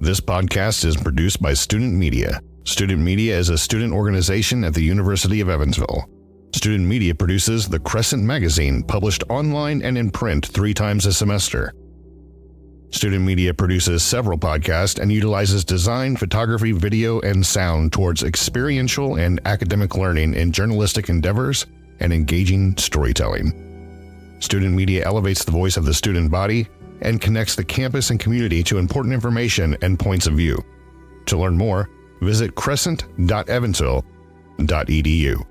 This podcast is produced by Student Media. Student Media is a student organization at the University of Evansville. Student Media produces the Crescent magazine, published online and in print 3 times a semester. Student Media produces several podcasts and utilizes design, photography, video, and sound towards experiential and academic learning in journalistic endeavors and engaging storytelling. Student Media elevates the voice of the student body and connects the campus and community to important information and points of view. To learn more, visit crescent.evansville.edu.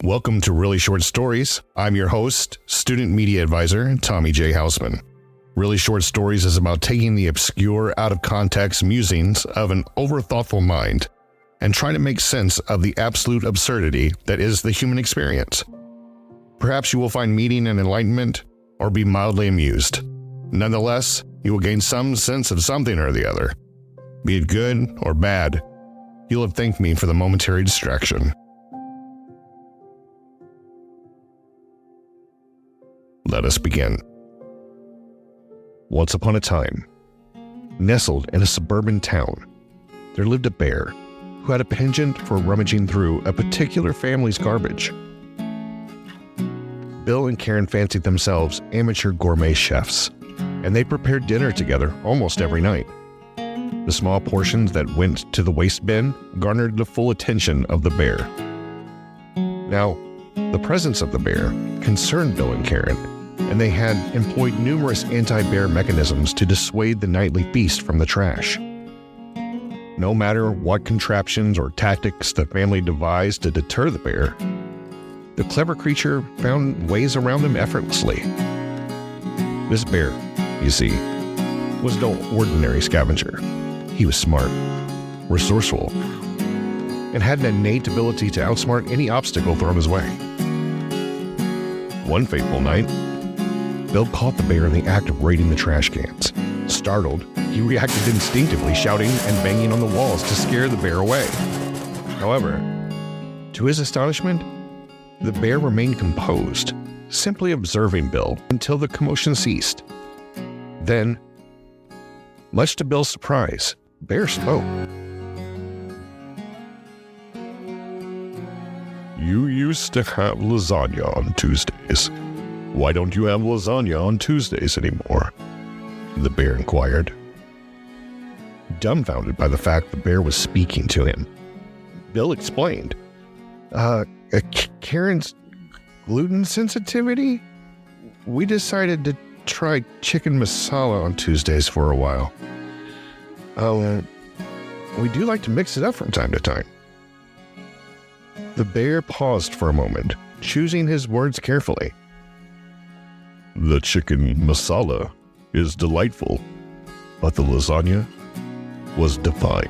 Welcome to Really Short Stories. I'm your host, Student Media Advisor, Tommy J. Hausman. Really Short Stories is about taking the obscure, out-of-context musings of an over-thoughtful mind and trying to make sense of the absolute absurdity that is the human experience. Perhaps you will find meaning and enlightenment, or be mildly amused. Nonetheless, you will gain some sense of something or the other. Be it good or bad, you'll have thanked me for the momentary distraction. Let us begin. Once upon a time, nestled in a suburban town, there lived a bear who had a penchant for rummaging through a particular family's garbage. Bill and Karen fancied themselves amateur gourmet chefs, and they prepared dinner together almost every night. The small portions that went to the waste bin garnered the full attention of the bear. Now, the presence of the bear concerned Bill and Karen, and they had employed numerous anti-bear mechanisms to dissuade the nightly feast from the trash. No matter what contraptions or tactics the family devised to deter the bear, the clever creature found ways around them effortlessly. This bear, you see, was no ordinary scavenger. He was smart, resourceful, and had an innate ability to outsmart any obstacle thrown his way. One fateful night, Bill caught the bear in the act of raiding the trash cans. Startled, he reacted instinctively, shouting and banging on the walls to scare the bear away. However, to his astonishment, the bear remained composed, simply observing Bill until the commotion ceased. Then, much to Bill's surprise, Bear spoke. "You used to have lasagna on Tuesdays. Why don't you have lasagna on Tuesdays anymore?" the bear inquired. Dumbfounded by the fact the bear was speaking to him, Bill explained, Karen's gluten sensitivity? We decided to try chicken masala on Tuesdays for a while. We do like to mix it up from time to time." The bear paused for a moment, choosing his words carefully. "The chicken masala is delightful, but the lasagna was divine."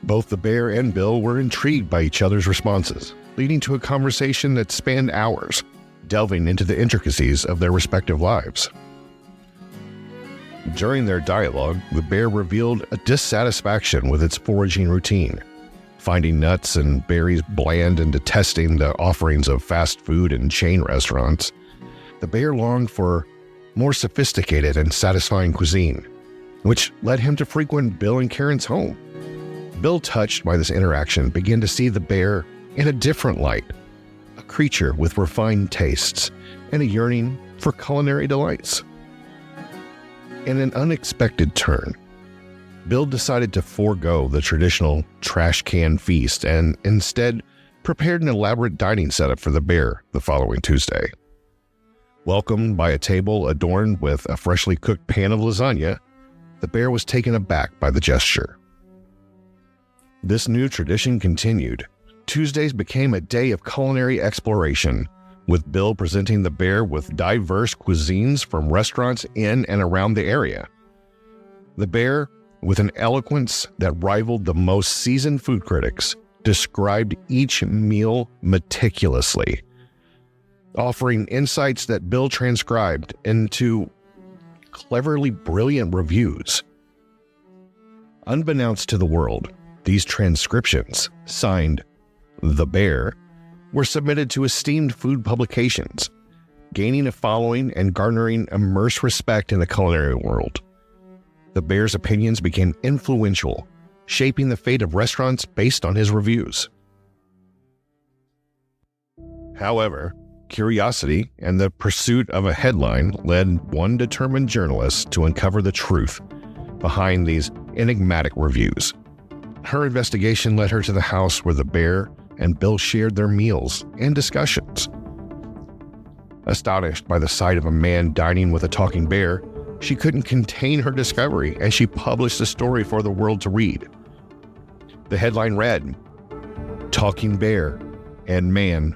Both the bear and Bill were intrigued by each other's responses, leading to a conversation that spanned hours, delving into the intricacies of their respective lives. During their dialogue, the bear revealed a dissatisfaction with its foraging routine, finding nuts and berries bland and detesting the offerings of fast food and chain restaurants. The bear longed for more sophisticated and satisfying cuisine, which led him to frequent Bill and Karen's home. Bill, touched by this interaction, began to see the bear in a different light, a creature with refined tastes and a yearning for culinary delights. In an unexpected turn, Bill decided to forego the traditional trash can feast and instead prepared an elaborate dining setup for the bear the following Tuesday. Welcomed by a table adorned with a freshly cooked pan of lasagna, the bear was taken aback by the gesture. This new tradition continued. Tuesdays became a day of culinary exploration, with Bill presenting the bear with diverse cuisines from restaurants in and around the area. The bear, with an eloquence that rivaled the most seasoned food critics, described each meal meticulously, offering insights that Bill transcribed into cleverly brilliant reviews. Unbeknownst to the world, these transcriptions, signed The Bear, were submitted to esteemed food publications, gaining a following and garnering immense respect in the culinary world. The Bear's opinions became influential, shaping the fate of restaurants based on his reviews. However, curiosity and the pursuit of a headline led one determined journalist to uncover the truth behind these enigmatic reviews. Her investigation led her to the house where the Bear and Bill shared their meals and discussions. Astonished by the sight of a man dining with a talking bear, she couldn't contain her discovery, and she published the story for the world to read. The headline read, "Talking Bear and Man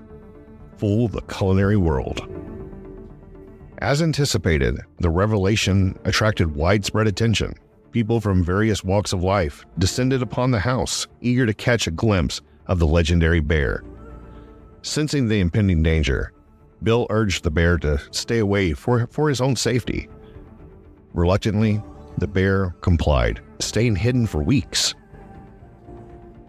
Fool the Culinary World." As anticipated, the revelation attracted widespread attention. People from various walks of life descended upon the house, eager to catch a glimpse of the legendary bear. Sensing the impending danger, Bill urged the bear to stay away for his own safety. Reluctantly, the bear complied, staying hidden for weeks.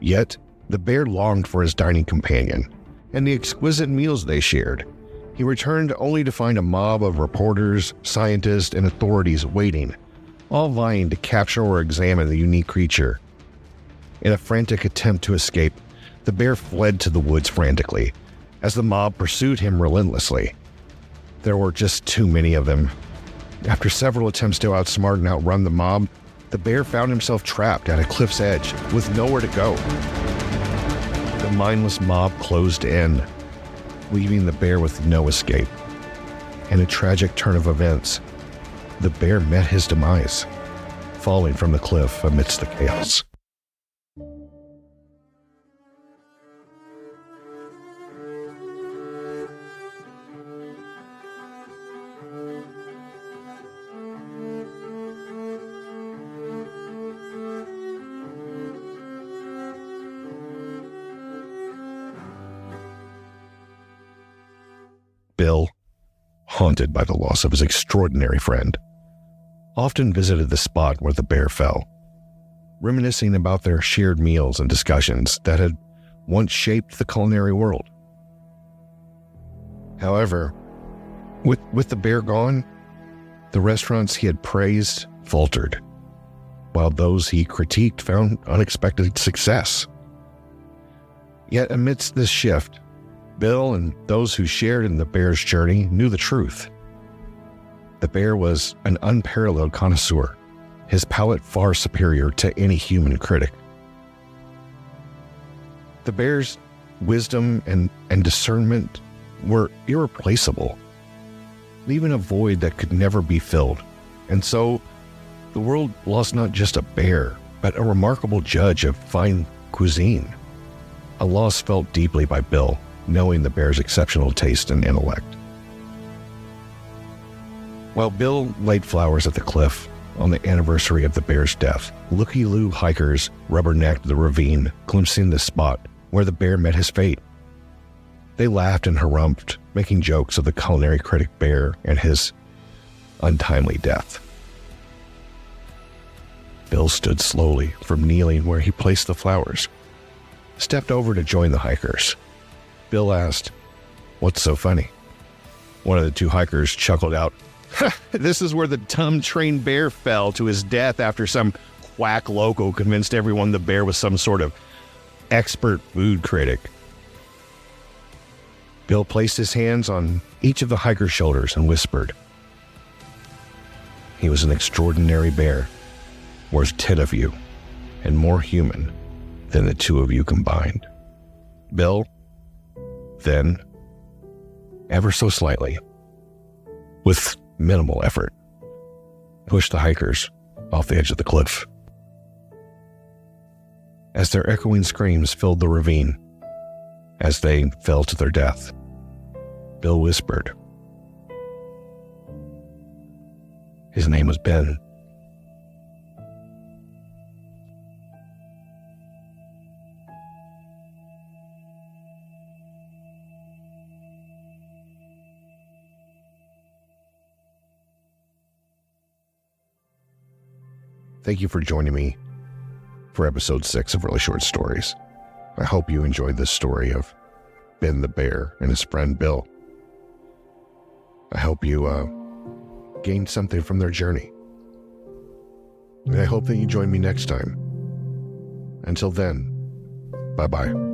Yet, the bear longed for his dining companion and the exquisite meals they shared. He returned only to find a mob of reporters, scientists, and authorities waiting, all vying to capture or examine the unique creature. In a frantic attempt to escape, the bear fled to the woods frantically, as the mob pursued him relentlessly. There were just too many of them. After several attempts to outsmart and outrun the mob, the bear found himself trapped at a cliff's edge with nowhere to go. The mindless mob closed in, leaving the bear with no escape. In a tragic turn of events, the bear met his demise, falling from the cliff amidst the chaos. Bill, haunted by the loss of his extraordinary friend, often visited the spot where the bear fell, reminiscing about their shared meals and discussions that had once shaped the culinary world. However, with the bear gone, the restaurants he had praised faltered, while those he critiqued found unexpected success. Yet amidst this shift, Bill and those who shared in the bear's journey knew the truth. The bear was an unparalleled connoisseur, his palate far superior to any human critic. The bear's wisdom and discernment were irreplaceable, leaving a void that could never be filled. And so, the world lost not just a bear, but a remarkable judge of fine cuisine. A loss felt deeply by Bill, knowing the bear's exceptional taste and intellect. While Bill laid flowers at the cliff on the anniversary of the bear's death, looky-loo hikers rubbernecked the ravine, glimpsing the spot where the bear met his fate. They laughed and harumphed, making jokes of the culinary critic bear and his untimely death. Bill stood slowly from kneeling where he placed the flowers, stepped over to join the hikers. Bill asked, "What's so funny?" One of the two hikers chuckled out, "This is where the dumb-trained bear fell to his death after some quack loco convinced everyone the bear was some sort of expert food critic." Bill placed his hands on each of the hikers' shoulders and whispered, "He was an extraordinary bear, worth 10 of you, and more human than the 2 of you combined." Bill, then, ever so slightly, with minimal effort, pushed the hikers off the edge of the cliff. As their echoing screams filled the ravine, as they fell to their death, Bill whispered, "His name was Ben." Thank you for joining me for episode 6 of Really Short Stories. I hope you enjoyed this story of Ben the bear and his friend Bill. I hope you gained something from their journey. And I hope that you join me next time. Until then, bye-bye.